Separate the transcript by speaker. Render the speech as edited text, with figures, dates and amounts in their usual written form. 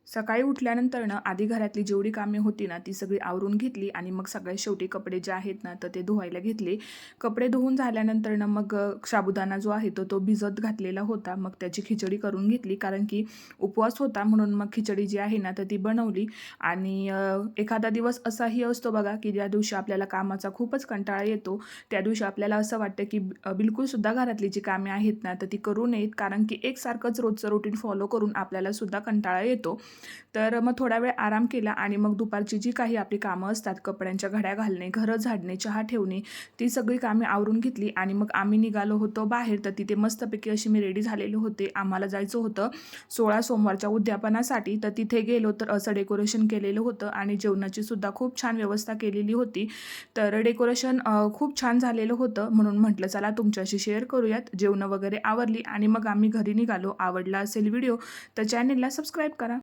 Speaker 1: सकाळी उठल्यानंतर ना आधी घरातली जेवढी कामे होती ना ती सगळी आवरून घेतली आणि मग सगळ्यात शेवटी कपडे जे आहेत ना तर ते धुवायला घेतले. कपडे धुवून झाल्यानंतर ना मग साबुदाणा जो आहे तो भिजत घातलेला होता. मग त्याची खिचडी करून घेतली, कारण की उपवास होता म्हणून मग खिचडी जी आहे ना तर ती बनवली. आणि एखादा दिवस असाही असतो बघा की ज्या दिवशी आपल्याला कामाचा खूपच कंटाळा येतो, त्या दिवशी आपल्याला असं वाटतं की बिलकुलसुद्धा घरातली जी कामे आहेत ना तर ती करू नयेत, कारण की एकसारखंच रोजचं रुटीन फॉलो करून आपल्याला सुद्धा कंटाळा येतो. तर मग थोडा वेळ आराम केला आणि मग दुपारची जी काही आपली कामं असतात, कपड्यांच्या घड्या घालणे, घरं झाडणे, चहा ठेवणे, ती सगळी कामे आवरून घेतली आणि मग आम्ही निघालो होतो बाहेर. तर तिथे मस्तपैकी अशी मी रेडी झालेले होते. आम्हाला जायचं होतं 16 सोमवारच्या उद्यापनासाठी. तर तिथे गेलो तर असं डेकोरेशन केलेलं होतं आणि जेवणाची सुद्धा खूप छान व्यवस्था केलेली होती. तर डेकोरेशन खूप छान झालेलं होतं, म्हणून म्हटलं चला तुमच्याशी शेअर करूयात. जेवणं वगैरे आवरली आणि मग आम्ही घरी निघालो. आवडला असेल व्हिडिओ तर चॅनेलला सबस्क्राईब करा.